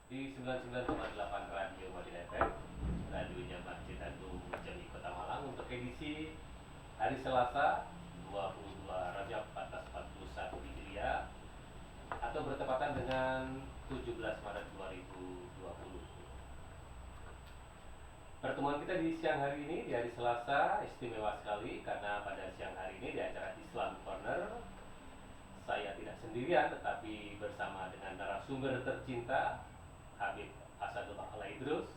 di 99,8 Radio Madinah FM, radionya Masjid Agung Jami Kota Malang, untuk edisi hari Selasa 22 Rajab 1441 Hijriah atau bertepatan dengan 17 Maret 2020. Pertemuan kita di siang hari ini, di hari Selasa, istimewa sekali karena pada siang hari ini di acara Islam Corner saya tidak sendirian tetapi bersama dengan narasumber tercinta Habib Asadullah Al-Idrus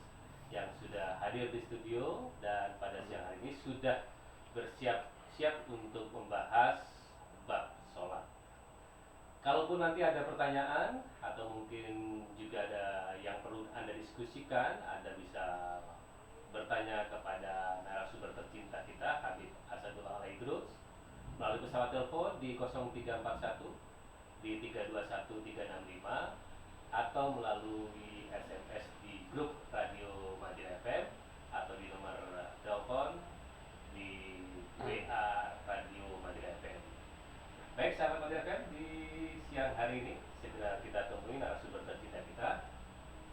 yang sudah hadir di studio dan pada siang hari ini sudah bersiap-siap untuk membahas bab sholat. Kalaupun nanti ada pertanyaan atau mungkin juga ada yang perlu Anda diskusikan, Anda bisa bertanya kepada narasumber tercinta kita Habib Asadullah Al-Idrus melalui pesawat telepon di 0341 di 321365 atau melalui SMS di grup Radio Madinah FM atau di nomor telepon di WA Radio Madinah FM. Baik sahabat Madinah FM, di siang hari ini segera kita temui narasumber tercinta kita.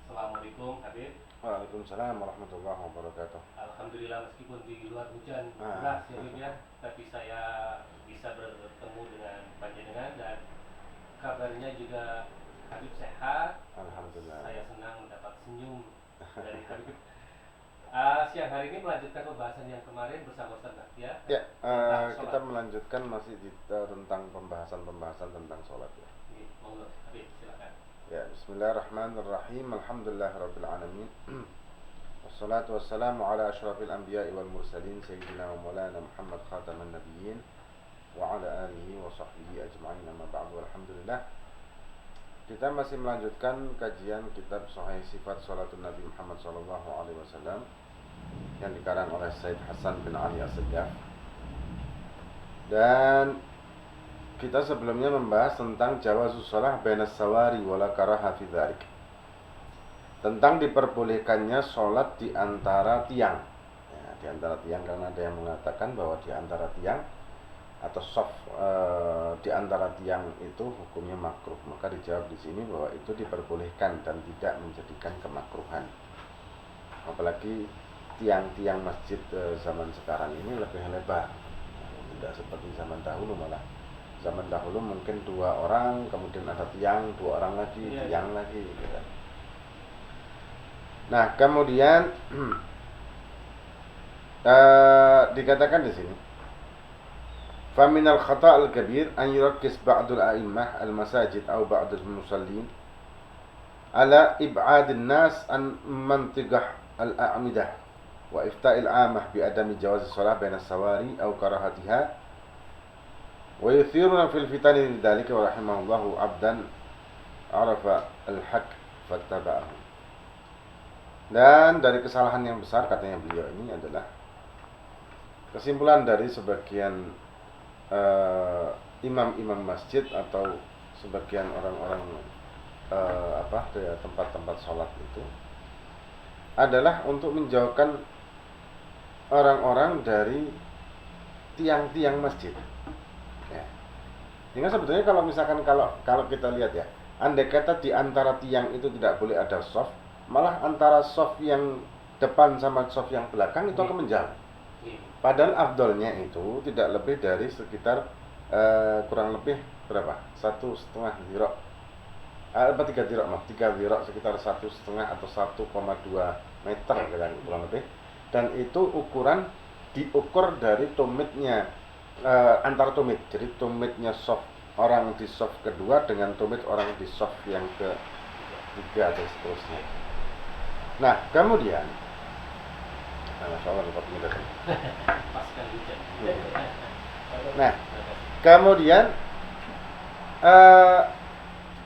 Assalamualaikum Habib. Waalaikumsalam warahmatullahi wabarakatuh. Alhamdulillah meskipun di luar hujan deras ya Habib ya, tapi saya bisa bertemu dengan panjenengan dan kabarnya juga Habib sehat. Alhamdulillah. Saya senang mendapat senyum dari Habib. Siang hari ini melanjutkan pembahasan yang kemarin bersama Ustaz Bahtiar. Ya, kita melanjutkan masih tentang pembahasan tentang sholat ya. Monggo Habib, silakan. Ya, bismillahirrahmanirrahim. Alhamdulillahirabbil alamin. Wassalatu wassalamu ala asyrafil anbiya'i wal mursalin sayyidina wa maulana Muhammad khataman nabiyyin wa ala alihi wa sahbihi ajma'in, amma ba'du. Alhamdulillah. Kita masih melanjutkan kajian kitab Sahih Sifat Salatun Nabi Muhammad SAW yang dikarang oleh Said Hasan bin Ali As-Sajjad. Dan kita sebelumnya membahas tentang jawazus shalah bainas sawari wala karaha fi dzalik. Tentang diperbolehkannya sholat di antara tiang. Ya, di antara tiang, karena ada yang mengatakan bahwa di antara tiang atau soft di antara tiang itu hukumnya makruh. Maka dijawab di sini bahwa itu diperbolehkan dan tidak menjadikan kemakruhan. Apalagi tiang-tiang masjid zaman sekarang ini lebih lebar, tidak seperti zaman dahulu. Malah zaman dahulu mungkin 2 orang, kemudian ada tiang, 2 orang lagi, tiang lagi gitu. Nah kemudian dikatakan di sini, فمن الخطأ الكبير أن يركز بعض الأئمة المساجد أو بعض المصلين على إبعاد الناس عن منطقة الأعمدة وإفتاء العامة بعدم جواز الصلاة بين السواري أو كراهتها ويثيرون في الفتن لذلك ورحمه الله عبدا عرف الحق فاتبعه. Dan dari kesalahan yang besar, katanya beliau ini adalah kesimpulan dari sebagian imam-imam masjid atau sebagian orang-orang tempat-tempat sholat itu adalah untuk menjauhkan orang-orang dari tiang-tiang masjid. Ya. Sehingga sebetulnya kalau misalkan kalau kita lihat ya, andai kata di antara tiang itu tidak boleh ada shaf, malah antara shaf yang depan sama shaf yang belakang itu akan menjauh. Padahal afdolnya itu tidak lebih dari sekitar kurang lebih berapa? 1,5 dirok. 3 dirok, 3 dirok sekitar 1,5 atau 1,2 meter kurang lebih. Dan itu ukuran diukur dari tumitnya antar tumit. Jadi tumitnya soft orang di soft kedua dengan tumit orang di soft yang ketiga dan seterusnya. Nah, kemudian Nah, kemudian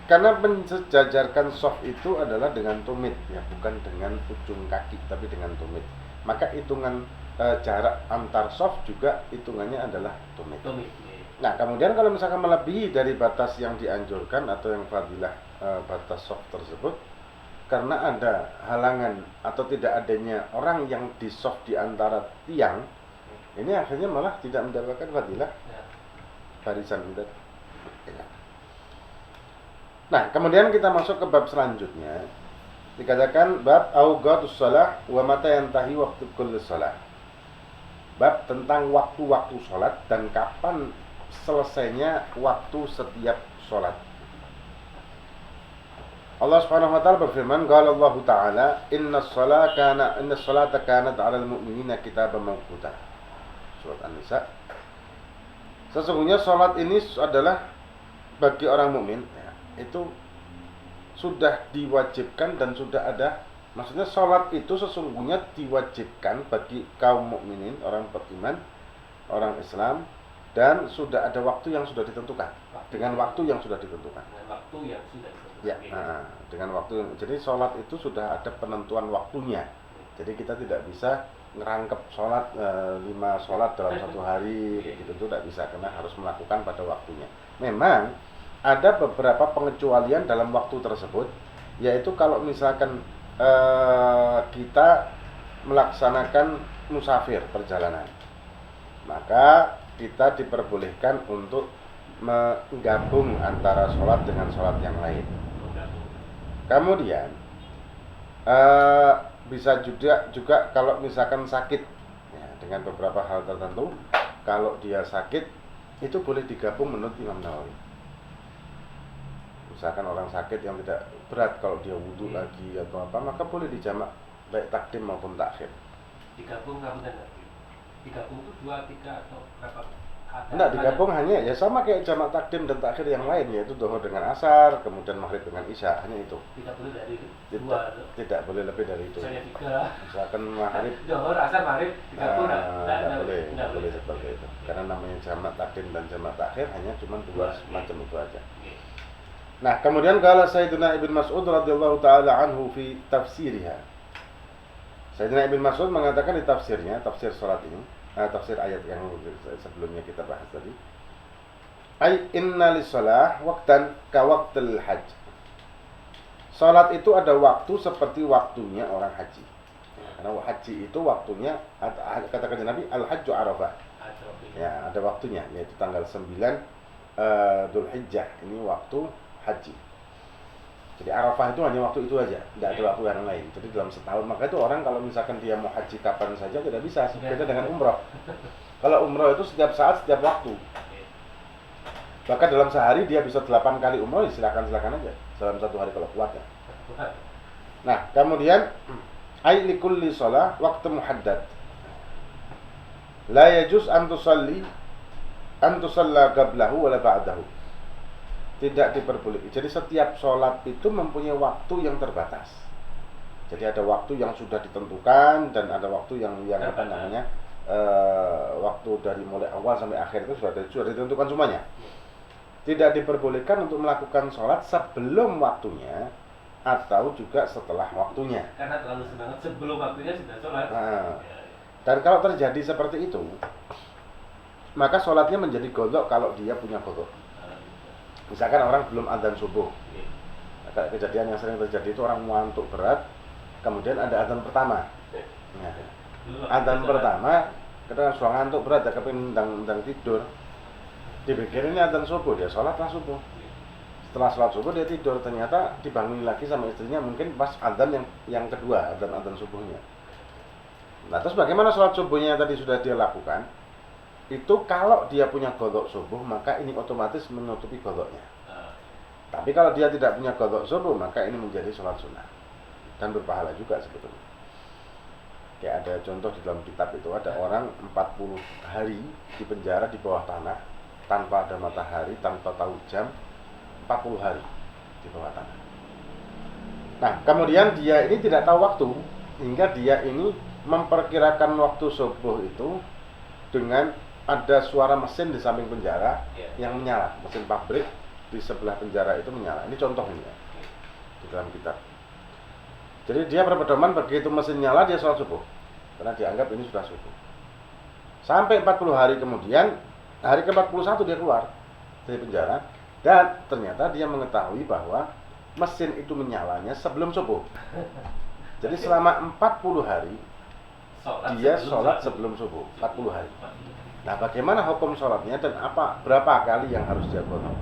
karena mensejajarkan soft itu adalah dengan tumit ya, bukan dengan ujung kaki tapi dengan tumit. Maka hitungan jarak antar soft juga hitungannya adalah tumit. Nah, kemudian kalau misalkan melebihi dari batas yang dianjurkan atau yang fadilah batas soft tersebut, karena ada halangan atau tidak adanya orang yang di soft di antara tiang, ini akhirnya malah tidak mendapatkan fadilah barisan itu. Nah, kemudian kita masuk ke bab selanjutnya, dikatakan bab awqatus shalah wa mata yantahi waqtu kulli shalah. Bab tentang waktu-waktu sholat dan kapan selesainya waktu setiap sholat. Allah Subhanahu wa taala berfirman, qala Allah taala, innas salata kanat 'alal mu'minina kitaban mawquta. Surat An-Nisa. Sesungguhnya sholat ini adalah bagi orang mukmin, ya, itu sudah diwajibkan dan sudah ada. Maksudnya sholat itu sesungguhnya diwajibkan bagi kaum mukminin, orang beriman, orang Islam, dan sudah ada waktu yang sudah ditentukan. Dengan waktu yang sudah ditentukan. Dengan waktu yang sudah ditentukan. Ya, dengan waktu. Jadi sholat itu sudah ada penentuan waktunya. Jadi kita tidak bisa ngerangkep sholat 5 sholat dalam satu hari, gitu tidak bisa, karena harus melakukan pada waktunya. Memang ada beberapa pengecualian dalam waktu tersebut, yaitu kalau misalkan kita melaksanakan musafir perjalanan, maka kita diperbolehkan untuk menggabung antara sholat dengan sholat yang lain. Kemudian bisa juga kalau misalkan sakit, ya, dengan beberapa hal tertentu, kalau dia sakit itu boleh digabung menurut Imam Nawawi. Misalkan orang sakit yang tidak berat, kalau dia wudhu lagi atau apa, maka boleh dijamak baik takdim maupun takhir. Digabung kamu dan digabung itu 2, 3 atau berapa? Enggak, digabung hanya ya sama kayak jamak takdim dan takhir yang lain, yaitu dhuhr dengan asar, kemudian maghrib dengan isya, hanya itu. Tidak boleh dari 2. Tidak boleh lebih dari itu. Misalnya 3. Misalkan maghrib, dhuhr, asar, maghrib digabung tidak boleh seperti itu. Karena namanya jamak takdim dan jamak takhir hanya cuma 2 macam itu aja. Nah, kemudian kalau Sayyidina Ibn Mas'ud radhiyallahu taala anhu fi tafsiriha. Sayyidina Ibn Mas'ud mengatakan di tafsirnya, tafsir salat ini, tafsir ayat yang sebelumnya kita bahas tadi. Ai inna lis-shalah waqtan ka waqtil hajj. Salat itu ada waktu seperti waktunya orang haji. Karena haji itu waktunya, kata Nabi, al-hajju arafah. Ya, ada waktunya, yaitu tanggal 9 Dzulhijjah. Ini waktu haji. Jadi Arafah itu hanya waktu itu aja, tidak ada waktu yang lain. Jadi dalam setahun, maka itu orang kalau misalkan dia mau haji kapan saja tidak bisa, beda dengan umroh. Kalau umroh itu setiap saat, setiap waktu. Bahkan dalam sehari dia bisa 8 kali umroh, silakan aja dalam satu hari kalau kuat ya. Nah, kemudian ai likulli shalah waqtu muhaddad. La yajuz an tusalla qablahu wala ba'dahu. Tidak diperbolehkan. Jadi setiap sholat itu mempunyai waktu yang terbatas. Jadi ada waktu yang sudah ditentukan dan ada waktu yang apa namanya, waktu dari mulai awal sampai akhir itu sudah ditentukan semuanya. Tidak diperbolehkan untuk melakukan sholat sebelum waktunya atau juga setelah waktunya. Karena terlalu semangat sebelum waktunya sudah sholat. Dan kalau terjadi seperti itu, maka sholatnya menjadi qadha kalau dia punya qadha. Misalkan orang belum adzan subuh. Kejadian yang sering terjadi itu orang ngantuk berat, kemudian ada adzan pertama. Nah, adzan pertama, ketika sudah ngantuk berat, dia kepingin ndang tidur. Dipikir ini adzan subuh, dia sholatlah subuh. Setelah sholat subuh dia tidur, ternyata dibangun lagi sama istrinya mungkin pas adzan yang kedua, adzan subuhnya. Nah, terus bagaimana sholat subuhnya yang tadi sudah dia lakukan? Itu kalau dia punya qadha subuh, maka ini otomatis menutupi qadhanya. Tapi kalau dia tidak punya qadha subuh, maka ini menjadi sholat sunnah dan berpahala juga sebetulnya. Kayak ada contoh di dalam kitab itu, ada orang 40 hari di penjara di bawah tanah tanpa ada matahari, tanpa tahu jam, 40 hari di bawah tanah. Nah, kemudian dia ini tidak tahu waktu, hingga dia ini memperkirakan waktu subuh itu dengan ada suara mesin di samping penjara yang menyala, mesin pabrik di sebelah penjara itu menyala. Ini contohnya di dalam kitab. Jadi dia berpedoman begitu mesin nyala dia sholat subuh, karena dianggap ini sudah subuh. Sampai 40 hari kemudian, hari ke-41 dia keluar dari penjara dan ternyata dia mengetahui bahwa mesin itu menyalanya sebelum subuh. Jadi selama 40 hari dia sholat sebelum subuh, 40 hari. Nah, bagaimana hukum sholatnya dan berapa kali yang harus dia qadha?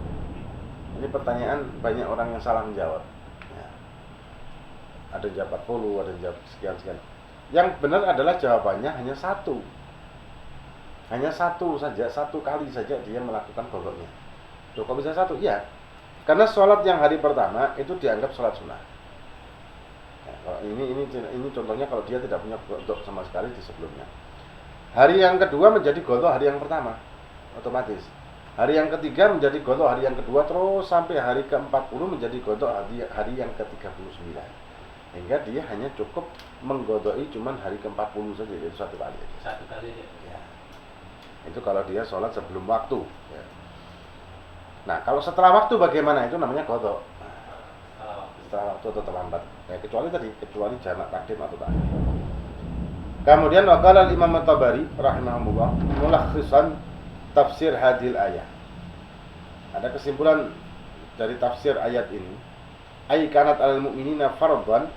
Ini pertanyaan banyak orang yang salah menjawab. Ya. ada yang jawab 40, ada yang jawab sekian-sekian. Yang benar adalah jawabannya hanya satu. Hanya satu saja, satu kali saja dia melakukan godoknya. Loh, kok bisa satu? Iya, karena sholat yang hari pertama itu dianggap sholat sunnah. Nah, kalau ini contohnya kalau dia tidak punya godok sama sekali di sebelumnya. Hari yang kedua menjadi godok hari yang pertama, otomatis. Hari yang ketiga menjadi godok hari yang kedua, terus sampai hari ke-40 menjadi godok hari yang ke-39. Hingga dia hanya cukup menggodoi cuman hari ke-40 saja, itu satu kali. Satu kali aja. Ya. Itu kalau dia sholat sebelum waktu. Ya. Nah, kalau setelah waktu bagaimana? Itu namanya godok. Setelah waktu atau terlambat. Ya, kecuali jamak takdim atau ta'khir. Kemudian waqala Imam At-Tabari rahimahullah mulakhisan tafsir hadil ayat. Ada kesimpulan dari tafsir ayat ini. Ay kanat al mu'minina fardhan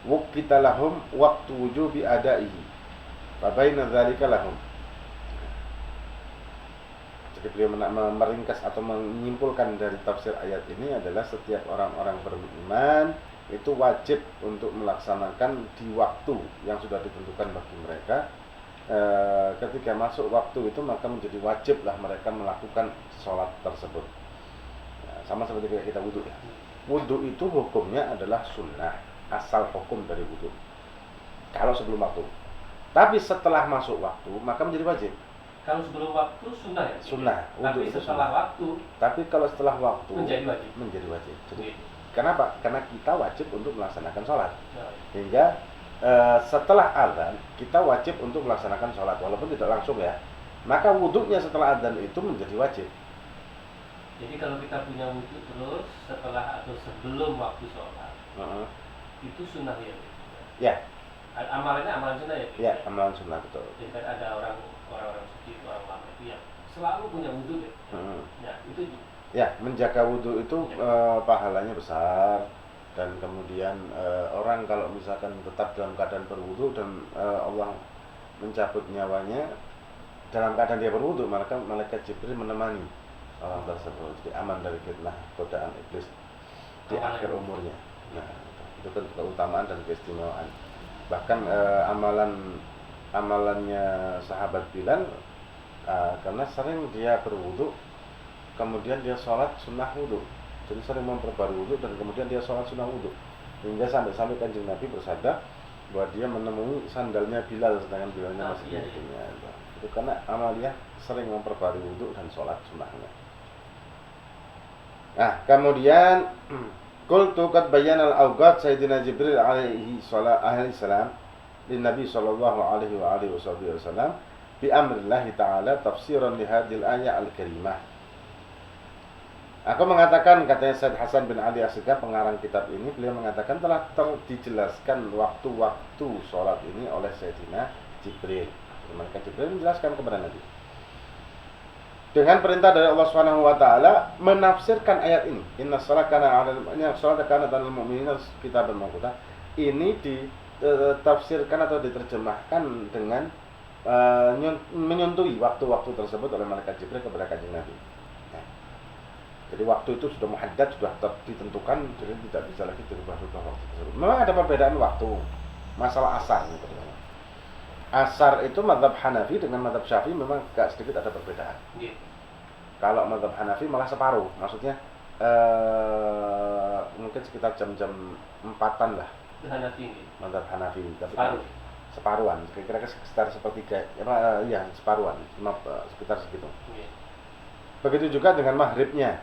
waqita lahum waqtu wujubi adaihi. Fa baina dzalika lahum. Jadi beliau meringkas atau menyimpulkan dari tafsir ayat ini adalah setiap orang-orang beriman itu wajib untuk melaksanakan di waktu yang sudah ditentukan bagi mereka. Ketika masuk waktu itu maka menjadi wajiblah mereka melakukan sholat tersebut. Sama seperti kita wudhu ya. Wudhu itu hukumnya adalah sunnah, asal hukum dari wudhu kalau sebelum waktu. Tapi setelah masuk waktu maka menjadi wajib. Kalau sebelum waktu sunnah ya? Sunnah. Tapi setelah waktu. Tapi kalau setelah waktu menjadi wajib. Jadi, kenapa? Karena kita wajib untuk melaksanakan sholat. Hingga setelah azan kita wajib untuk melaksanakan sholat walaupun tidak langsung ya. Maka wudhunya setelah azan itu menjadi wajib. Jadi kalau kita punya wudhu terus setelah atau sebelum waktu sholat, itu sunnah ya? Ya. Amalannya amalan sunnah ya? Ya, amalan sunnah betul. Jadi kan ada orang suci, orang lama itu yang selalu punya wudhu ya? Ya, itu. Ya, menjaga wudhu itu pahalanya besar. Dan kemudian orang kalau misalkan tetap dalam keadaan berwudhu dan Allah mencabut nyawanya dalam keadaan dia berwudhu, maka malaikat Jibril menemani orang tersebut, jadi aman dari fitnah godaan iblis di akhir umurnya. Nah, itu kan keutamaan dan keistimewaan. Bahkan amalannya sahabat Bilal karena sering dia berwudhu, kemudian dia sholat sunnah wudhu. Jadi sering memperbarui wudhu dan kemudian dia sholat sunnah wudhu. Hingga sampai Kanjeng Nabi bersabda bahwa dia menemui sandalnya Bilal sedangkan Bilalnya masih di dunia. Itu karena amalia sering memperbarui wudhu dan sholat sunnahnya. Nah, kemudian qultu qad bayyana al-awqat Sayyidina Jibril alaihi salam lin Nabi sallallahu alaihi wa alihi wasallam bi amrillah ta'ala tafsiran li hadhil ayat al-karimah. Aku mengatakan, katanya Said Hasan bin Ali As-Sigaf pengarang kitab ini, beliau mengatakan telah dijelaskan waktu-waktu sholat ini oleh Sayyidina Jibril. Maka Jibril menjelaskan kepada Nabi dengan perintah dari Allah Subhanahu wa taala menafsirkan ayat ini. Inna sholata kana 'alal mu'minina kitaban mawquta. Ini ditafsirkan atau diterjemahkan dengan menyentuhi waktu-waktu tersebut oleh malaikat Jibril kepada Kanjeng Nabi. Nah, jadi waktu itu sudah muhaddad, sudah ditentukan, jadi tidak bisa lagi dirubah-rubah waktu tersebut. Memang ada perbedaan waktu. Masalah asar ini pertama. Asar itu mazhab Hanafi dengan mazhab Syafi'i memang agak sedikit ada perbedaan. Kalau mazhab Hanafi malah separuh, maksudnya mungkin sekitar jam-jam 4-an lah. Hanafi. Mazhab Hanafi, tapi separuhan, kira-kira sekitar sepertiga, ya separuhan, sekitar segitu. Begitu juga dengan maghribnya.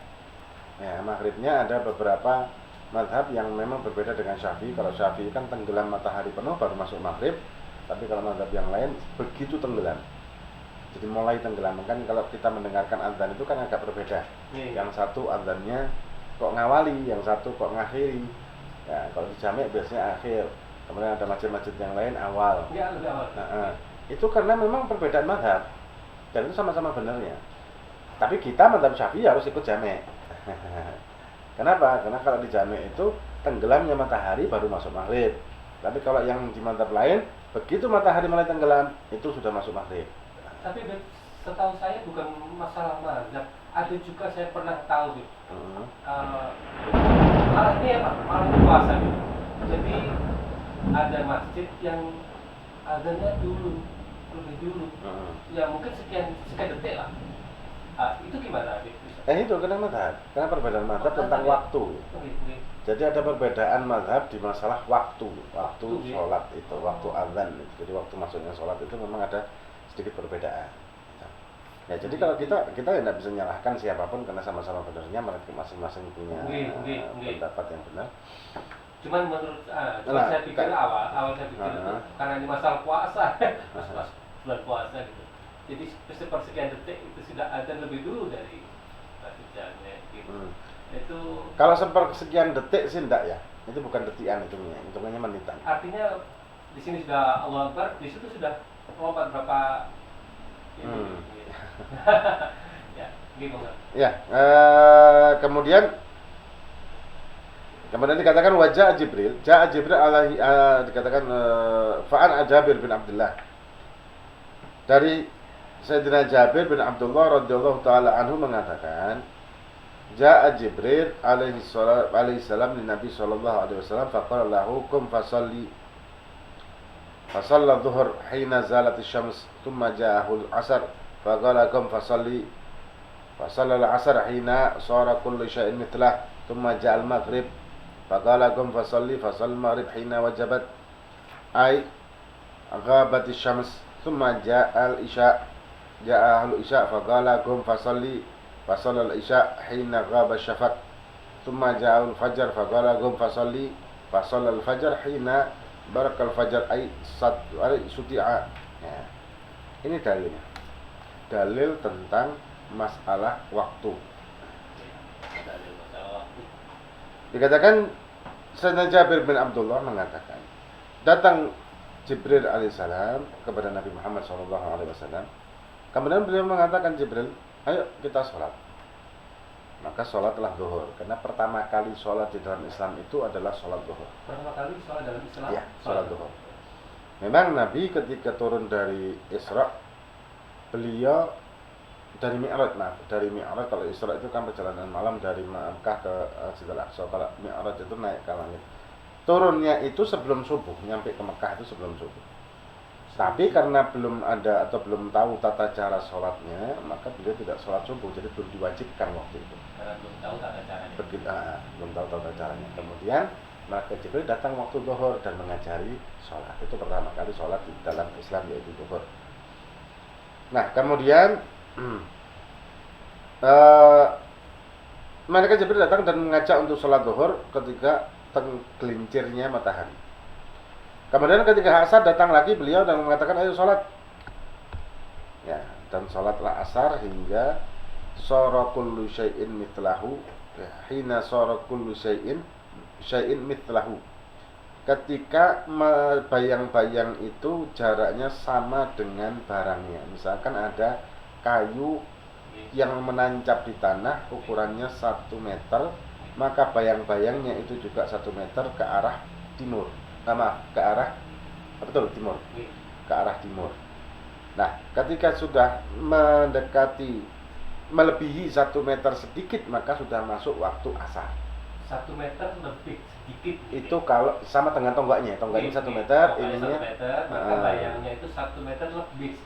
Ya, maghribnya ada beberapa mazhab yang memang berbeda dengan Syafi'i. Kalau Syafi'i kan tenggelam matahari penuh baru masuk maghrib. Tapi kalau mazhab yang lain begitu tenggelam, jadi mulai tenggelam. Kan kalau kita mendengarkan azan itu kan agak berbeda. Yang satu azannya kok ngawali, yang satu kok ngakhiri. Ya, kalau di jamek biasanya akhir. Kemudian ada masjid-masjid yang lain awal. Ya, lebih awal. Itu karena memang perbedaan mazhab. Dan itu sama-sama benarnya. Tapi kita mazhab Syafi'i harus ikut jamek. Kenapa? Karena kalau di jamek itu tenggelamnya matahari baru masuk maghrib. Tapi kalau yang di mazhab lain, begitu matahari mulai tenggelam, itu sudah masuk maghrib. Tapi setahu saya bukan masalah mazhab. Ada juga saya pernah tahu malah ini apa? Malah puasa gitu. Jadi ada masjid yang azannya dulu, lebih dulu. Ya mungkin sekian detik lah. Itu gimana, Adik? Itu karena madhab, karena perbedaan madhab tentang waktu. Jadi ada perbedaan madhab di masalah waktu sholat itu, waktu azan. Jadi waktu masuknya sholat itu memang ada sedikit perbedaan. Ya jadi kalau kita tidak bisa menyalahkan siapapun karena sama-sama benernya mereka masing-masing punya pendapat yang benar. Cuman menurut saya pikir awal saya pikir itu karena ini masalah puasa, bulan puasa gitu. Jadi sepersekian detik itu sudah azan lebih dulu dari masjidnya gitu. Itu kalau sepersekian detik sih enggak ya. Itu bukan detikan hitungannya menitan. Artinya di sini sudah Allahu Akbar, di situ sudah lompat berapa ya, gitu kan. Ya, kemudian dikatakan wajah Jibril alaihi dikatakan fa'an Jabir bin Abdullah. Dari Sayyidina Jabir bin Abdullah radhiyallahu taala anhu mengatakan, Ja'a Jibril alaihi salam li Nabi sallallahu alaihi wasallam faqala lahu kum fasalli fasalla dhuhr hina zalat asy-syams thumma ja'ahu al-'asr faqala kum fasalli fasalla al-'asr hina sara kullu syai'in mithlah thumma ja'a al-maghrib faqala kum fasalli fasalla al-maghrib hina wajabat ay ghabat asy-syams thumma ja'a al-isya ja'a al-isya faqala kum fasalli fasalla al-isya hina ghaba asy-syafaq thumma ja'a al-fajr faqala kum fasalli fasalla al-fajr hina barakal fajr ay suti'a. Ya. Ini dalilnya. Dalil tentang masalah waktu. Dikatakan Sayyidina Jabir bin Abdullah mengatakan, datang Jibril alaihissalam kepada Nabi Muhammad SAW. Kemudian beliau mengatakan, Jibril, ayo kita sholat. Maka sholatlah zuhur, karena pertama kali sholat di dalam Islam itu adalah sholat zuhur. Pertama kali sholat dalam Islam? Ya, sholat zuhur. Memang Nabi ketika turun dari Isra, beliau dari Mi'raj, kalau Isra itu kan perjalanan malam dari Makkah ke Masjidil Aqsa. Kalau Mi'raj itu naik ke langit. Turunnya itu sebelum subuh, nyampe ke Mekah itu sebelum subuh. Tapi karena belum ada atau belum tahu tata cara sholatnya, maka beliau tidak sholat subuh, jadi belum diwajibkan waktu itu. Karena belum tahu tata caranya. Belum tahu tata caranya. Kemudian maka Jibril datang waktu zuhur dan mengajari sholat. Itu pertama kali sholat di dalam Islam, yaitu zuhur. Nah kemudian mereka Jibril datang dan mengajak untuk sholat zuhur ketika tergelincirnya matahari. Kemudian ketika asar datang lagi beliau dan mengatakan ayo sholat. Ya, dan sholatlah asar hingga sara kullu syai'in mithlahu. Ya, hina sara kullu syai'in mithlahu. Ketika bayang-bayang itu jaraknya sama dengan barangnya. Misalkan ada kayu yang menancap di tanah ukurannya 1 meter, maka bayang-bayangnya itu juga 1 meter ke arah timur. Ke arah timur. Ke arah timur. Nah, ketika sudah melebihi 1 meter sedikit, maka sudah masuk waktu asar. 1 meter lebih sedikit. Itu kalau sama dengan tonggaknya 1 meter, ininya 1 meter, maka bayangnya itu 1 meter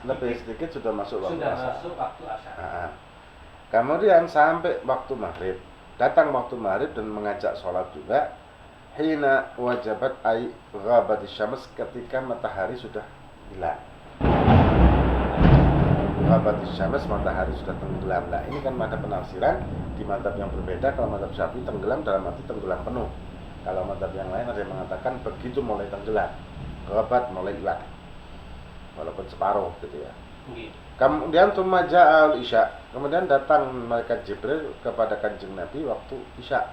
lebih sedikit sudah masuk waktu asar. Nah, kemudian sampai waktu maghrib, datang waktu maghrib dan mengajak sholat juga. Hina wajabat ay ghabatis syams, ketika matahari sudah hilang. Ghabatis syams, matahari sudah tenggelam. Nah, ini kan ada penafsiran di mazhab yang berbeda. Kalau mazhab Syafi'i tenggelam dalam arti tenggelam penuh. Kalau mazhab yang lain ada yang mengatakan begitu mulai tenggelam, ghabat mulai hilang. Walaupun separuh gitu ya. Kemudian tumaja al-isya. Kemudian datang malaikat Jibril kepada Kanjeng Nabi waktu isya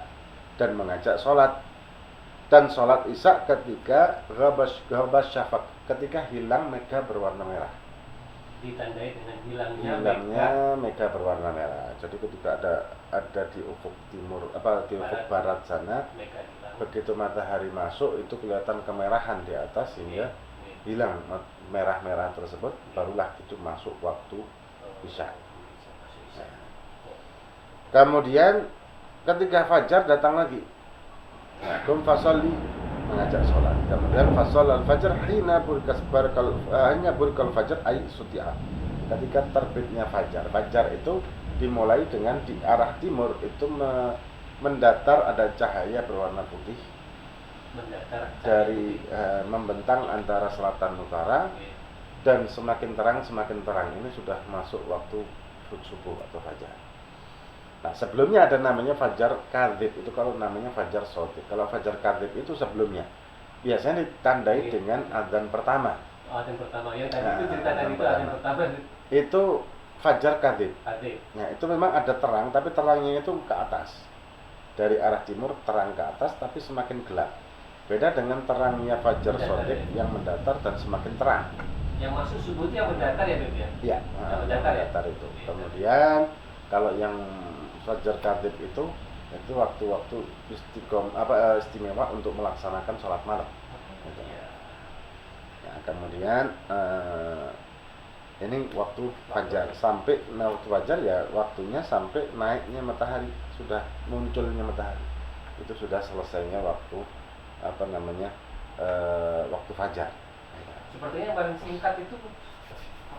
dan mengajak sholat. Dan sholat isya ketika ghabas syafaq, ketika hilang mega berwarna merah. Ditandai dengan hilangnya mega berwarna merah. Jadi ketika ada di ufuk timur, di ufuk barat sana, begitu matahari masuk itu kelihatan kemerahan di atas sehingga hilang merah-merah tersebut, barulah itu masuk waktu isya. Kemudian ketika fajar datang lagi. Kum fasalli, mengajak sholat. Kemudian fasol al-fajr hina burikal fajr ay suti'a. Ketika terbitnya fajar. Fajar itu dimulai dengan di arah timur itu mendatar ada cahaya berwarna putih mendatar dari membentang antara selatan utara, dan semakin terang ini sudah masuk waktu subuh atau fajar. Nah, sebelumnya ada namanya fajar kadzib, itu kalau namanya fajar shadiq. Kalau fajar kadzib itu sebelumnya biasanya ditandai dengan azan pertama. Azan pertama yang tadi itu cerita tadi itu azan pertama itu fajar kadzib. Kadzib. Nah, itu memang ada terang, tapi terangnya itu ke atas. Dari arah timur terang ke atas, tapi semakin gelap. Beda dengan terangnya fajar shadiq yang mendatar dan semakin terang. Yang masuk subuh itu yang mendatar ya, Beb ya? Iya, yang mendatar itu. Kemudian kalau yang fajar kadzib itu waktu-waktu istimewa untuk melaksanakan sholat malam. Gitu. Nah, kemudian ini waktu fajar sampai waktu fajar ya waktunya sampai naiknya matahari, sudah munculnya matahari. Itu sudah selesainya waktu waktu fajar. Sepertinya yang paling singkat itu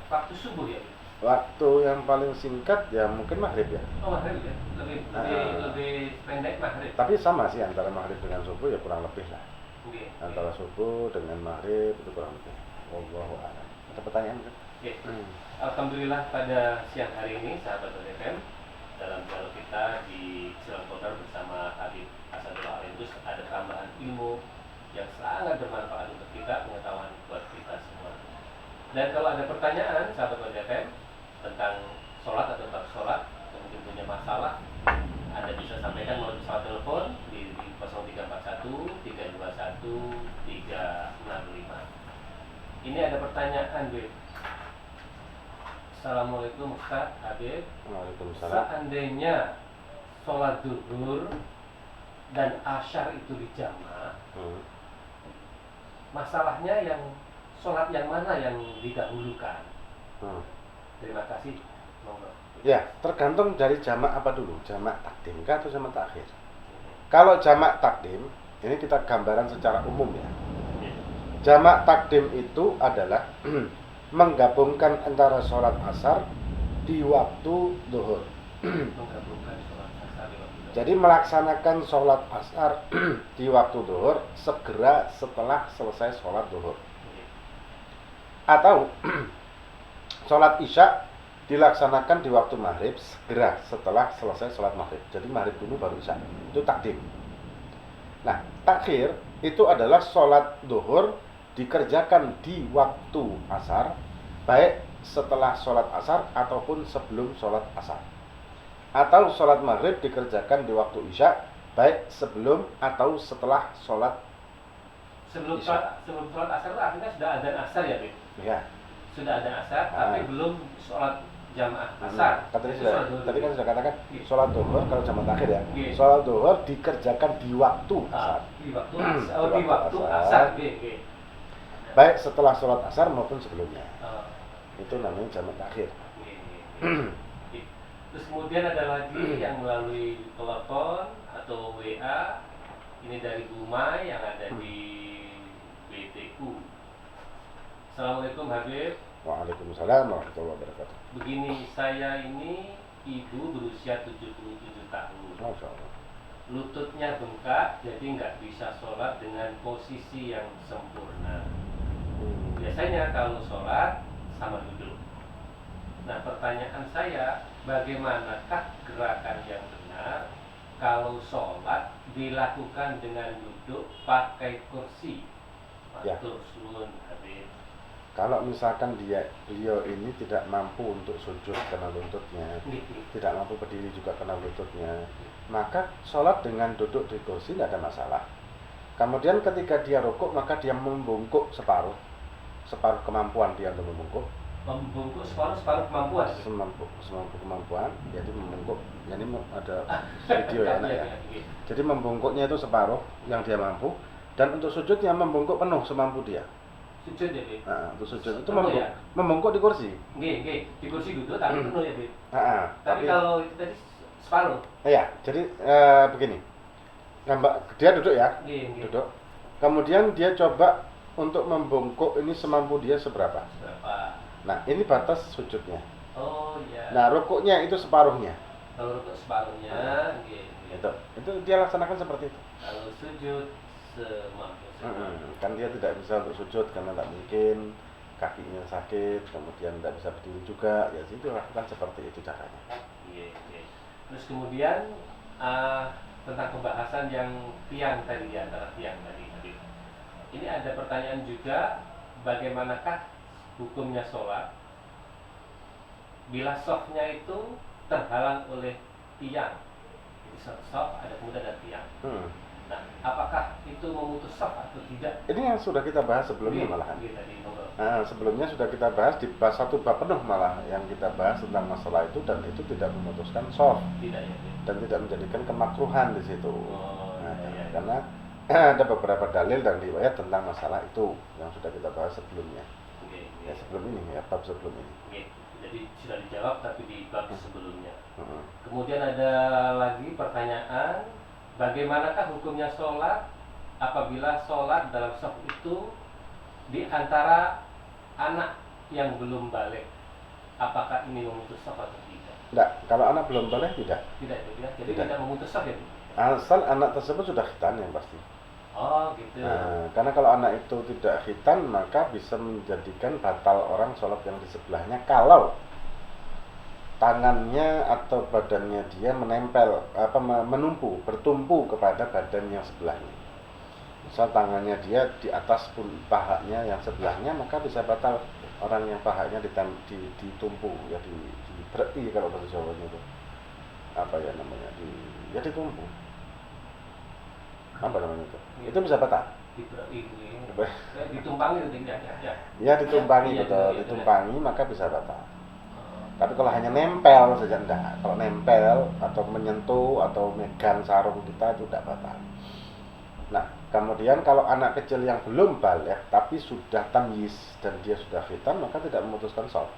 waktu subuh ya? Waktu yang paling singkat ya mungkin maghrib ya. Oh, maghrib ya? Lebih pendek maghrib. Tapi sama sih antara maghrib dengan subuh ya kurang lebih lah. Okay. Antara subuh dengan maghrib itu kurang lebih. Wallahu a'lam. Ada pertanyaan kan? Okay. Alhamdulillah pada siang hari ini sahabat FM dalam dialog kita di Islam Corner bersama Habib Asadullah Al-Indus ada tambahan ilmu yang sangat bermanfaat untuk kita, pengetahuan buat kita semua. Dan kalau ada pertanyaan sahabat FM tentang sholat atau tentang sholat, mungkin punya masalah, Anda bisa sampaikan melalui pesawat telepon di 0341 321 365. Ini ada pertanyaan, Beb. Assalamualaikum Ustaz Habib. Waalaikumsalam. Seandainya sholat zuhur dan asyar itu dijamak, masalahnya yang sholat yang mana yang didahulukan? Terima kasih. Ya, tergantung dari jamak apa dulu, jamak takdim kah atau jamak takhir. Kalau jamak takdim, ini kita gambaran secara umum ya. Jamak takdim itu adalah menggabungkan antara sholat asar di waktu zuhur. Jadi melaksanakan sholat asar di waktu zuhur segera setelah selesai sholat zuhur. Atau sholat isya dilaksanakan di waktu maghrib segera setelah selesai sholat maghrib. Jadi maghrib dulu baru isya. Itu takdim. Nah, takhir itu adalah sholat zuhur dikerjakan di waktu asar, baik setelah sholat asar ataupun sebelum sholat asar. Atau sholat maghrib dikerjakan di waktu isya, baik sebelum atau setelah sholat sebelum sholat asar itu artinya sudah azan asar ya, Bib? Ya. Sudah ada asar, tapi belum sholat jamaah asar. Tadi kan sudah katakan sholat zuhur kalau jamak takhir ya. Sholat zuhur dikerjakan di waktu asar. Di waktu asar. Baik setelah sholat asar maupun sebelumnya. Itu namanya jamak takhir. Terus kemudian ada lagi yang melalui telepon atau WA. Ini dari Bu Mai yang ada di BTU. Assalamualaikum Habib. Waalaikumsalam warahmatullahi wabarakatuh. Begini, saya ini ibu berusia 77 tahun. Masya Allah. Lututnya bengkak, jadi nggak bisa sholat dengan posisi yang sempurna. Biasanya kalau sholat sama duduk. Nah, pertanyaan saya, bagaimanakah gerakan yang benar kalau sholat dilakukan dengan duduk pakai kursi? Matur suwun Habib. Kalau misalkan beliau ini tidak mampu untuk sujud karena lututnya, tidak mampu berdiri juga karena lututnya, maka sholat dengan duduk di kursi tidak ada masalah. Kemudian ketika dia rukuk, maka dia membungkuk separuh kemampuan dia untuk membungkuk. Membungkuk separuh kemampuan. Semampu kemampuan, jadi membungkuk. Ini ada video ya, anak ya. Jadi membungkuknya itu separuh yang dia mampu, dan untuk sujudnya membungkuk penuh semampu dia. Sujud ya, Bib? Untuk sujud itu ya? membungkuk di kursi. Nggih, di kursi duduk tapi penuh ya, Bib? Tapi kalau itu tadi separuh. Iya, jadi begini. Dia duduk ya. Nggih. Duduk. kemudian dia coba untuk membungkuk ini semampu dia seberapa. Nah, ini batas sujudnya. Oh iya. Nah, rukuknya itu separuhnya. Kalau rukuk separuhnya, Itu dia laksanakan seperti itu. Kalau sujud semampu. Kan dia tidak bisa untuk sujud karena tak mungkin, kakinya sakit, kemudian tidak bisa berdiri juga, ya itu lakukan seperti itu caranya. Iya. Terus kemudian tentang pembahasan yang tiang tadi, di antara tiang tadi. Ini ada pertanyaan juga, bagaimanakah hukumnya sholat bila softnya itu terhalang oleh tiang? Jadi soft ada kemudian ada tiang. Nah, apakah itu memutus soft atau tidak? Ini yang sudah kita bahas sebelumnya malahan. Sebelumnya sudah kita bahas di satu bab penuh malah yang kita bahas tentang masalah itu, dan itu tidak memutuskan soft. Tidak ya. Dan tidak menjadikan kemakruhan di situ. Iya. Karena ada beberapa dalil dan riwayat tentang masalah itu yang sudah kita bahas sebelumnya. Ya sebelum ini, ya bab sebelum ini. Jadi sudah dijawab tapi di bab sebelumnya. Kemudian ada lagi pertanyaan, bagaimanakah hukumnya sholat apabila sholat dalam shaf itu di antara anak yang belum balik? Apakah ini memutus shaf atau tidak? Tidak, kalau anak belum balik tidak. Jadi tidak memutus shaf ya? Asal anak tersebut sudah khitan yang pasti. Oh gitu. Karena kalau anak itu tidak khitan, maka bisa menjadikan batal orang sholat yang di sebelahnya kalau tangannya atau badannya dia menempel, bertumpu kepada badan yang sebelahnya. Misal tangannya dia di atas pahanya yang sebelahnya, maka bisa batal orang yang pahanya ditumpu, ya diberti kalau bahasa Jawanya itu. Apa ya namanya? Ditumpu. Apa namanya itu? Itu bisa batal. Ditumpangi itu ya. Ya ditumpangi, betul. Ditumpangi maka bisa batal. Tapi kalau hanya nempel saja enggak. Kalau nempel atau menyentuh atau megang sarung kita itu tidak batal. Nah, kemudian kalau anak kecil yang belum balik tapi sudah tamyiz dan dia sudah khitan, maka tidak memutuskan sholat.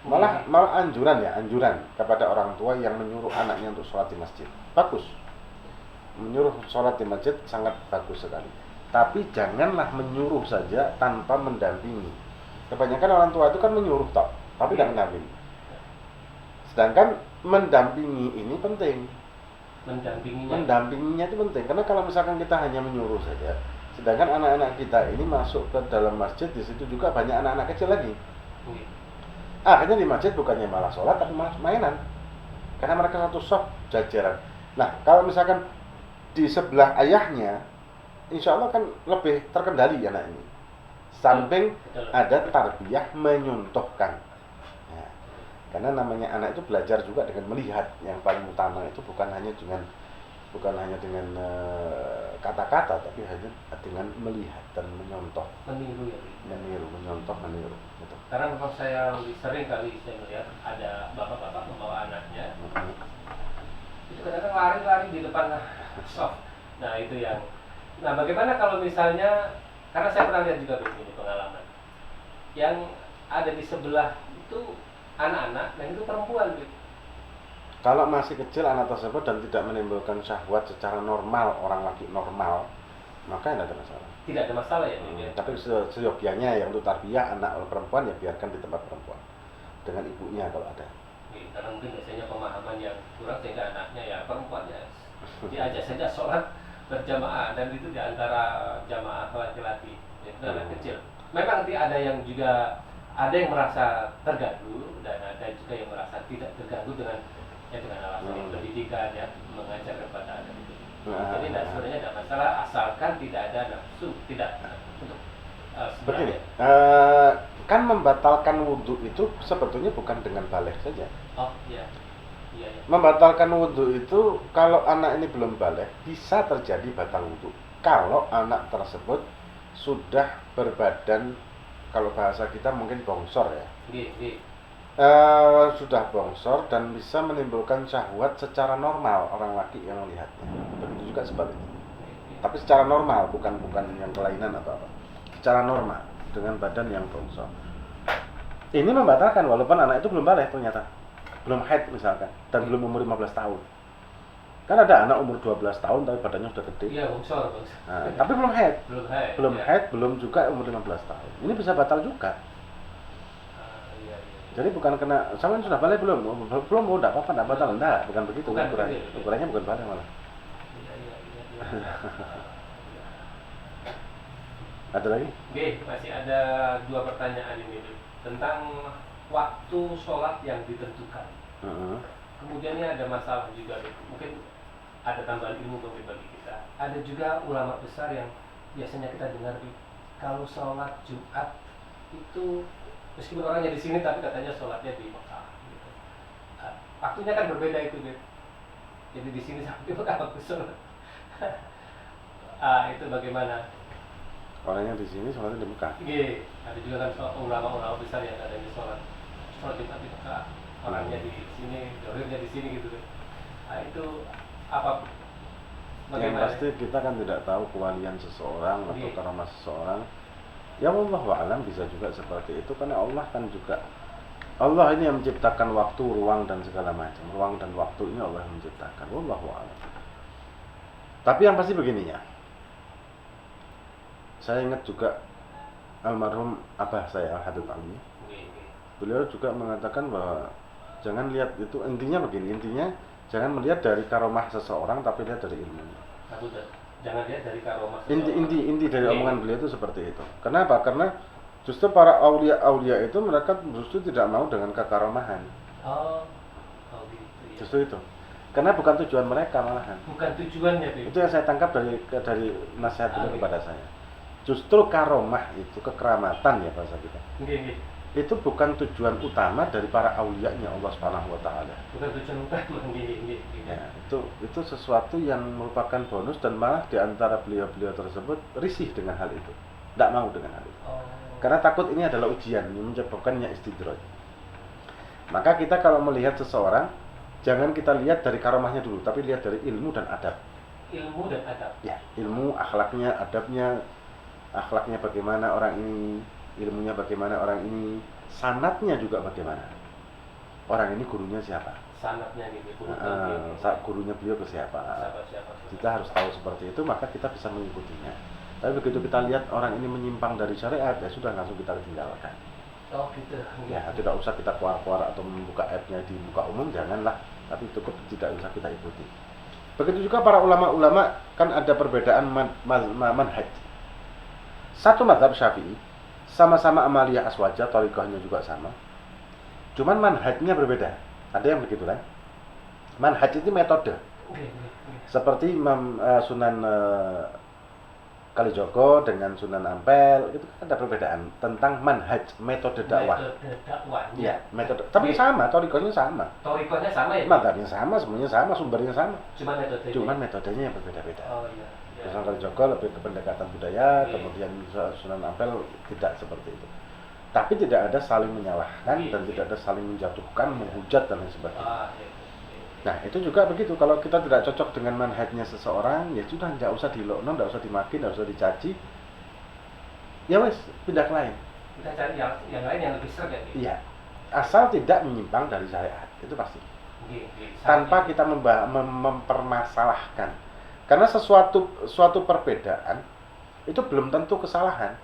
Malah anjuran kepada orang tua yang menyuruh anaknya untuk sholat di masjid. Bagus. Menyuruh sholat di masjid sangat bagus sekali. Tapi janganlah menyuruh saja tanpa mendampingi. Kebanyakan orang tua itu kan menyuruh tapi tidak mendampingi. Sedangkan mendampingi ini penting. Mendampinginya itu penting. Karena kalau misalkan kita hanya menyuruh saja, sedangkan anak-anak kita ini masuk ke dalam masjid, di situ juga banyak anak-anak kecil lagi. Akhirnya di masjid bukannya malah sholat tapi malah mainan. Karena mereka satu shaf jajaran. Nah, kalau misalkan di sebelah ayahnya, insya Allah kan lebih terkendali anak ini. Samping ada tarbiyah menyuntuhkan. Ya, karena namanya anak itu belajar juga dengan melihat. Yang paling utama itu bukan hanya dengan kata-kata, tapi hanya dengan melihat dan menyontoh. Meniru. Gitu. Karena memang saya sering kali melihat ada bapak-bapak membawa anaknya. Itu kadang-kadang lari di depan soft. Nah itu nah bagaimana kalau misalnya, karena saya pernah lihat juga begini pengalaman, yang ada di sebelah itu anak-anak dan itu perempuan gitu. Kalau masih kecil anak tersebut dan tidak menimbulkan syahwat secara normal, orang laki normal, maka tidak ada masalah. Tidak ada masalah ya. Tapi seyogianya yang untuk tarbiyah anak perempuan ya biarkan di tempat perempuan dengan ibunya kalau ada. Karena mungkin biasanya pemahaman yang kurang sehingga anaknya ya perempuan ya diajak saja sholat berjamaah, dan itu diantara jamaah laki-laki itu anak kecil. Memang ada yang juga ada yang merasa terganggu dan ada juga yang merasa tidak terganggu dengan alasan pendidikan ya, mengajar kepada anak itu. Jadi sebenarnya tidak masalah asalkan tidak ada nafsu, tidak untuk begini. Kan membatalkan wudhu itu sebetulnya bukan dengan balik saja. Oh iya. Membatalkan wudhu itu kalau anak ini belum balik bisa terjadi batal wudhu. Kalau anak tersebut sudah berbadan, kalau bahasa kita mungkin bongsor ya. Sudah bongsor dan bisa menimbulkan syahwat secara normal orang laki yang melihatnya. Begitu juga sebaliknya. Tapi secara normal, bukan yang kelainan atau apa. Secara normal dengan badan yang bongsor. Ini membatalkan walaupun anak itu belum balik ternyata. Belum haid misalkan dan belum umur 15 tahun. Kan ada anak umur 12 tahun tapi badannya sudah gede. Iya, bongsor. Nah, tapi belum haid. Belum ya. haid, belum juga umur 15 tahun. Ini bisa batal juga. Iya. Jadi bukan kena, sama sudah balik belum? Belum, oh enggak apa-apa, enggak batal. Enggak, bukan begitu Bukan ukurannya. begitu, ya. Ukurannya bukan balik malah. Iya. Ada lagi? Oke, masih ada 2 pertanyaan ini tentang waktu sholat yang ditentukan. Kemudian ini ada masalah juga, mungkin ada tambahan ilmu mungkin bagi kita. Ada juga ulama besar yang biasanya kita dengar kalau sholat Jumat itu meskipun orangnya di sini tapi katanya sholatnya di Mekah. Gitu. Waktunya kan berbeda itu, gitu. Jadi di sini sampai di Mekah waktu sholat. Itu bagaimana? Orangnya di sini sholatnya di Mekah. Iya, ada juga kan ulama-ulama besar yang katanya sholat Jumat di Mekah. Orangnya di sini, dohirnya di sini gitu. Nah itu apa? Bagaimana? Yang pasti kita kan tidak tahu kewalian seseorang atau karamah seseorang. Ya wallahu a'lam, bisa juga seperti itu karena Allah kan juga, Allah ini yang menciptakan waktu, ruang dan segala macam. Ruang dan waktu ini Allah yang menciptakan. Wallahu a'lam. Tapi yang pasti begininya. Saya ingat juga almarhum abah saya Al-Habib Ali. Beliau juga mengatakan bahwa jangan lihat itu, intinya begini, intinya jangan melihat dari karomah seseorang tapi lihat dari ilmunya. Jangan lihat dari karomah seseorang. Inti dari omongan beliau itu seperti itu. Kenapa? Karena justru para aulia itu mereka justru tidak mau dengan kekaromahan. Oh gitu ya. Justru itu. Karena bukan tujuan mereka malahan. Bukan tujuannya itu. Itu yang saya tangkap dari nasihat beliau kepada saya. Justru karomah itu kekeramatan ya bahasa kita. Itu bukan tujuan utama dari para aulianya Allah Subhanahu wa taala. Bukan tujuan utama. Ya, itu sesuatu yang merupakan bonus dan malah di antara beliau-beliau tersebut risih dengan hal itu. Tidak mau dengan hal itu. Karena takut ini adalah ujian yang menyebabkannya istidraj. Maka kita kalau melihat seseorang jangan kita lihat dari karomahnya dulu, tapi lihat dari ilmu dan adab. Ilmu dan adab. Ya, ilmu, akhlaknya, adabnya, akhlaknya bagaimana orang ini, ilmunya bagaimana orang ini, sanatnya juga bagaimana. Orang ini gurunya siapa? Sanatnya gitu. Gurunya beliau ke siapa? Kita harus tahu seperti itu, maka kita bisa mengikutinya. Tapi begitu kita lihat orang ini menyimpang dari syariat, ya sudah langsung kita tinggalkan. Oh gitu. Ya, tidak usah kita keluar-keluar atau membuka app-nya di muka umum, janganlah. Tapi cukup tidak usah kita ikuti. Begitu juga para ulama-ulama, kan ada perbedaan manhaj. Satu mazhab Syafi'i, sama-sama amaliyah aswajah, thariqahnya juga sama. Cuman manhajnya berbeda. Ada yang begitu kan? Manhaj itu metode. Seperti Sunan Kalijogo dengan Sunan Ampel, itu kan ada perbedaan tentang manhaj, metode dakwah. Iya, metode. Tapi sama, thariqahnya sama. Thariqahnya sama ya? Mazhabnya sama, semuanya sama, sumbernya sama. Cuman metodenya yang berbeda-beda. Oh iya. Sunan Kalijogo lebih ke pendekatan budaya, kemudian Sunan Ampel tidak seperti itu. Tapi tidak ada saling menyalahkan dan tidak ada saling menjatuhkan, menghujat dan lain sebagainya. Nah itu juga begitu, kalau kita tidak cocok dengan manhajnya seseorang, ya sudah, tidak usah dilokno, tidak usah dimaki, tidak usah dicaci. Ya wes, pindah ke lain. Kita cari yang lain yang lebih serg ya? Iya, asal tidak menyimpang dari syariat, itu pasti. Tanpa kita mempermasalahkan. Karena suatu perbedaan itu belum tentu kesalahan.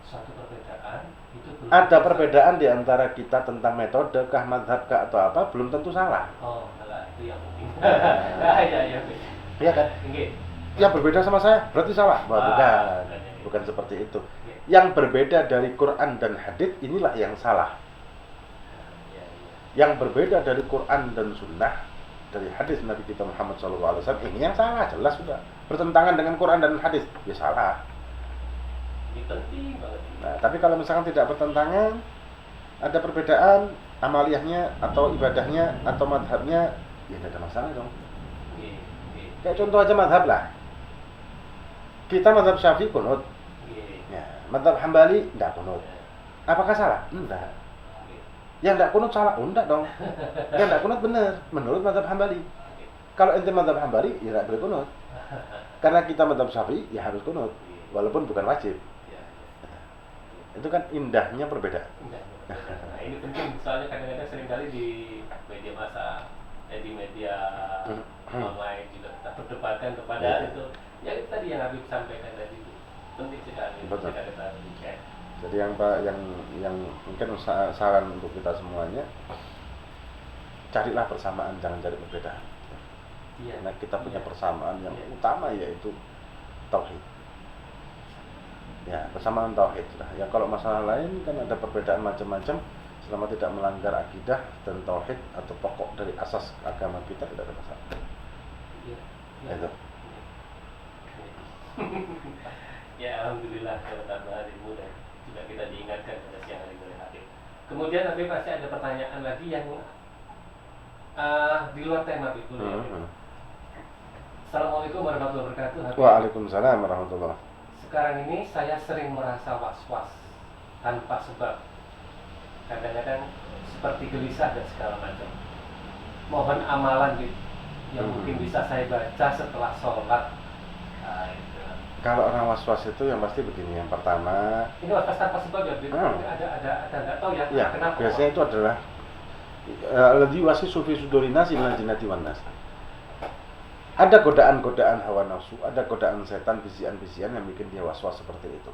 Suatu perbedaan itu belum ada perbedaan di antara kita tentang metode kah, mazhab kah atau apa, belum tentu salah. Oh, salah itu yang penting. Iya. Iya kan? Yang berbeda sama saya berarti salah. Bukan seperti itu. Yang berbeda dari Quran dan hadits inilah yang salah. Yang berbeda dari Quran dan Sunnah, dari hadis Nabi kita Muhammad SAW, ini yang salah, jelas sudah. Bertentangan dengan Quran dan hadis, ya salah. Ini penting banget. Nah, tapi kalau misalkan tidak bertentangan, ada perbedaan amaliyahnya atau ibadahnya atau madhabnya, ya tidak ada masalah dong. Kayak contoh aja madhab lah. Kita madhab Syafi'i kunut, ya, madhab Hambali tidak kunut. Apakah salah? Enggak. Yang tidak kunut salah? Enggak dong. Yang tidak kunut benar menurut madhab Hambali. Kalau ente madhab Hambali, ya tidak boleh kunut. Karena kita madhab Syafi'i, ya harus kunut, walaupun bukan wajib. Itu kan indahnya perbedaan. Nah ini penting, soalnya kadang-kadang seringkali di media massa, di media online juga perdebatkan kepada Ya. itu. Ya itu tadi yang Habib sampaikan tadi itu penting sekali Betul. kita ketahui ya. Jadi yang mungkin saran untuk kita semuanya, carilah persamaan, jangan cari perbedaan. Iya. Karena kita punya Iya. persamaan yang Iya. utama, yaitu tauhid. Ya, persamaan tauhid lah. Ya kalau masalah lain kan ada perbedaan macam-macam, selama tidak melanggar akidah dan tauhid atau pokok dari asas agama kita, tidak ada masalah. Iya. Itu. Ya alhamdulillah kalau tambahan ilmu dan juga kita diingatkan pada siang hari oleh Habib. Kemudian Habib pasti ada pertanyaan lagi yang di luar tema itu. Assalamualaikum warahmatullahi wabarakatuh. Habib. Waalaikumsalam warahmatullahi. Sekarang ini saya sering merasa was-was tanpa sebab. Kadang-kadang seperti gelisah dan segala macam. Mohon amalan gitu yang mungkin bisa saya baca setelah sholat. Nah, itu. Kalau orang was-was itu yang pasti begini, yang pertama, Ini was-was tanpa sebab ya, Habib? Ada nggak tahu ya? ya Kenapa? biasanya itu adalah ladzi wasiwasi fi sudurin nasi minal jinnati wan nas. Ada godaan-godaan hawa nafsu, ada godaan setan, bisian-bisian yang bikin dia was-was seperti itu.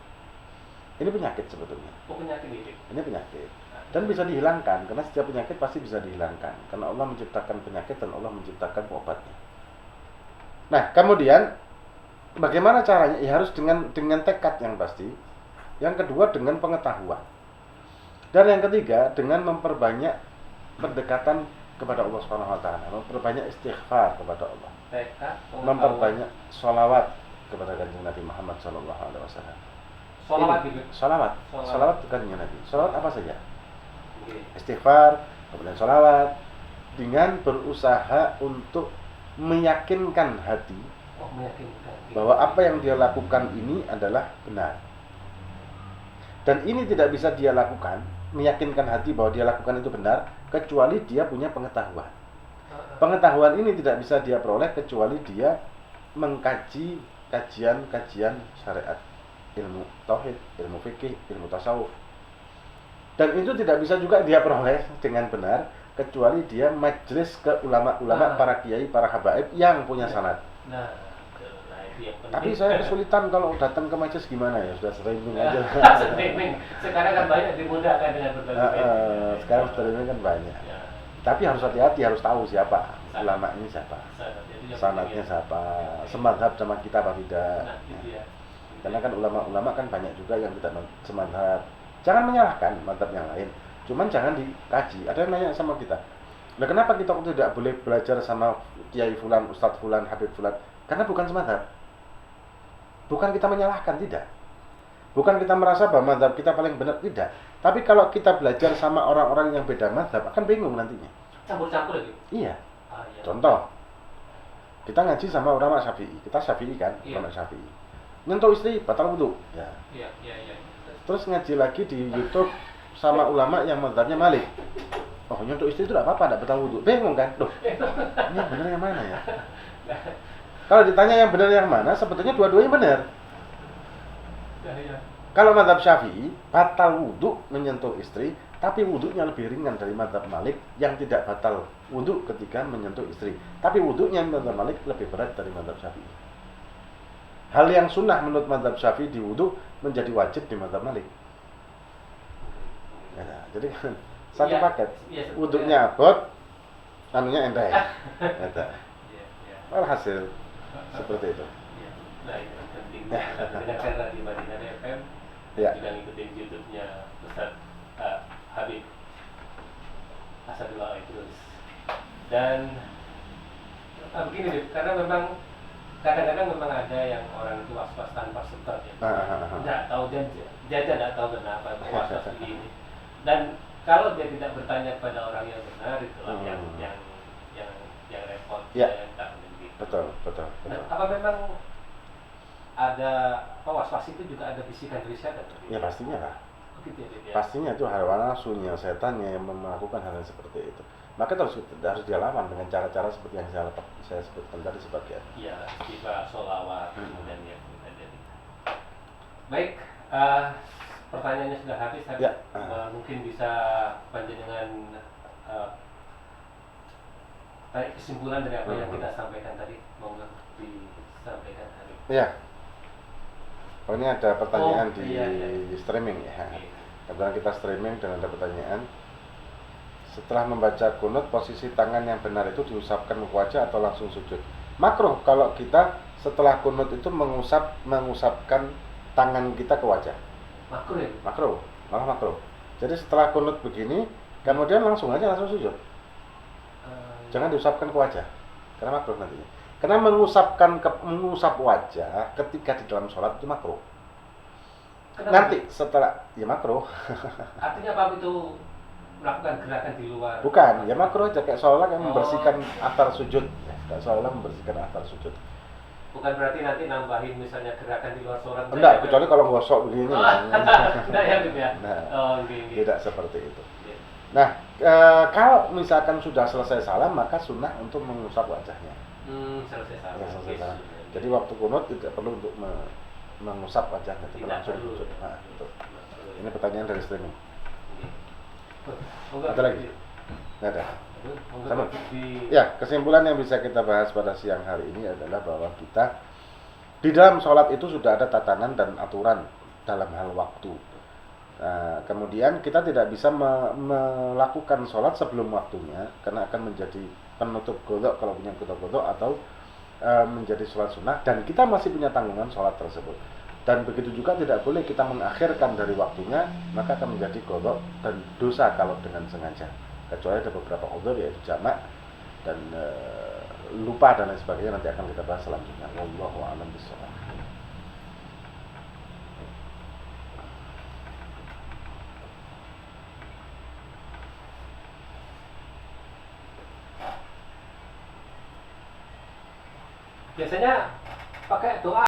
Ini penyakit sebetulnya. Oh, penyakit ini. Ini penyakit. Dan bisa dihilangkan, karena setiap penyakit pasti bisa dihilangkan. Karena Allah menciptakan penyakit dan Allah menciptakan obatnya. Nah, kemudian bagaimana caranya? Ya harus dengan tekad yang pasti. Yang kedua dengan pengetahuan. Dan yang ketiga dengan memperbanyak pendekatan kepada Allah Subhanahu wa taala, memperbanyak istighfar kepada Allah. Tekad, Memperbanyak sholawat kepada Kanjeng Nabi Muhammad sallallahu alaihi wasallam. sholawat gitu. Sholawat ke Kanjeng Nabi. Sholawat apa saja? Oke. Istighfar, kemudian sholawat, dengan berusaha untuk meyakinkan hati Oh, meyakinkan. bahwa apa yang dia lakukan ini adalah benar. Dan ini tidak bisa dia lakukan, meyakinkan hati bahwa dia lakukan itu benar, kecuali dia punya pengetahuan. Pengetahuan ini tidak bisa dia peroleh kecuali dia mengkaji kajian-kajian syariat, ilmu tauhid, ilmu fikih, ilmu tasawuf. Dan itu tidak bisa juga dia peroleh dengan benar kecuali dia majelis ke ulama-ulama, para kiai, para habaib yang punya sanad. Nah, itu yang penting. Tapi saya kesulitan kalau datang ke majelis, gimana ya? Sudah streaming aja. Streaming. Sekarang kan banyak dimudahkan dengan berbagai media. Sekarang streaming kan banyak. Ya. Tapi harus hati-hati, harus tahu siapa ulama ini, siapa, Itu yang sanadnya penting. siapa, semadhab sama kita apa tidak. Nah, itu ya. Karena kan ulama-ulama kan banyak juga yang tidak semadhab. Jangan menyalahkan madhab yang lain, cuman jangan dikaji. Ada yang nanya sama kita, nah kenapa kita tidak boleh belajar sama kiai fulan, ustadz fulan, habib fulan? Karena bukan semadhab. Bukan kita menyalahkan, tidak. Bukan kita merasa bahwa madhab kita paling benar, tidak. Tapi kalau kita belajar sama orang-orang yang beda madhab, akan bingung nantinya. Campur-campur lagi. Iya. Iya. Contoh, kita ngaji sama ulama Syafi'i, kita Syafi'i kan, Iya. ulama Syafi'i. Nyentuh istri batal wudu. Ya. Iya. Terus ngaji lagi di YouTube sama ulama yang mazhabnya Malik. Oh, nyentuh istri itu tidak apa-apa, tidak batal wudu. Bingung kan? Loh, ini yang benar yang mana ya? Kalau ditanya yang benar yang mana, sebetulnya dua-duanya benar. Iya. Kalau mazhab Syafi'i, batal wudu menyentuh istri, tapi wudunya lebih ringan dari mazhab Malik yang tidak batal wudu ketika menyentuh istri. Tapi wudunya mazhab Malik lebih berat dari mazhab Syafi'i. Hal yang sunnah menurut mazhab Syafi'i di wudu menjadi wajib di mazhab Malik. Ya, jadi kan satu Iya, paket. iya, Wudunya abot, anunya enteng. Gitu. Iya. Alhasil seperti itu. Iya. Nah, itu yang penting. Mendengarkan Radio Madinah FM. Ya. Juga ngikutin YouTube-nya Ustaz Habib Asadullah Idrus. Dan begini deh, karena memang kadang-kadang memang ada yang orang itu was-was tanpa sebab ya. Tidak tahu jajan tidak tahu kenapa was-was begini. Dan kalau dia tidak bertanya pada orang yang benar, itulah yang repot. Ya. Yang tak begitu. Betul. Nah, apa memang ada was-was itu juga ada bisikan dari setan? Ya pastinya lah. Begitu ya, Bib, ya? Pastinya itu hawa nafsunya, setannya yang melakukan hal yang seperti itu. Maka harus dia lawan dengan cara-cara seperti yang saya sebutkan tadi sebagian. Iya, istighfar, sholawat, kemudian yang kita jadi. Baik, pertanyaannya sudah habis. Ya. Mungkin bisa panjenengan tarik kesimpulan dari apa yang kita sampaikan tadi, mau disampaikan hari ini. Iya. Oh, ini ada pertanyaan Oh, di iya. streaming ya. Oke. Kebetulan kita streaming dan ada pertanyaan. Setelah membaca kunut, posisi tangan yang benar itu diusapkan ke wajah atau langsung sujud? Makruh kalau kita setelah kunut itu mengusapkan tangan kita ke wajah. Makruh ya? Makruh, malah makruh. Jadi setelah kunut begini, kemudian langsung sujud. Jangan diusapkan ke wajah, karena makruh nantinya. Karena mengusap wajah ketika di dalam sholat itu makruh. Kenapa? Nanti setelah ya makruh. Artinya apa itu melakukan gerakan di luar? Bukan, ya makruh aja kayak seolah yang Oh. membersihkan atar sujud. Kayak seolah membersihkan atar sujud. Bukan berarti nanti nambahin misalnya gerakan di luar sholat. Enggak, kecuali kalau gosok begini. Enggak ya gitu ya. Nah, Oh, gini. tidak seperti itu. Iya. Nah, kalau misalkan sudah selesai salam, maka sunnah untuk mengusap wajahnya. Selesai salam. Ya, selesai Yes. salam. Jadi waktu kunut tidak perlu untuk mengusap wajahnya, Tidak langsung perlu. sujud. Nah, itu. Ini pertanyaan dari streaming. Enggak, Ada lagi? Nggak ada. Sama. Di Ya, kesimpulan yang bisa kita bahas pada siang hari ini adalah bahwa kita di dalam sholat itu sudah ada tatanan dan aturan dalam hal waktu. Nah, kemudian kita tidak bisa melakukan sholat sebelum waktunya karena akan menjadi penutup godok kalau punya godok-godok atau menjadi sholat sunnah, dan kita masih punya tanggungan sholat tersebut. Dan begitu juga tidak boleh kita mengakhirkan dari waktunya, maka akan menjadi godok dan dosa kalau dengan sengaja. Kecuali ada beberapa udzur yaitu jamak dan lupa dan lain sebagainya, nanti akan kita bahas selanjutnya. Wallahu a'lam bishawab. biasanya pakai doa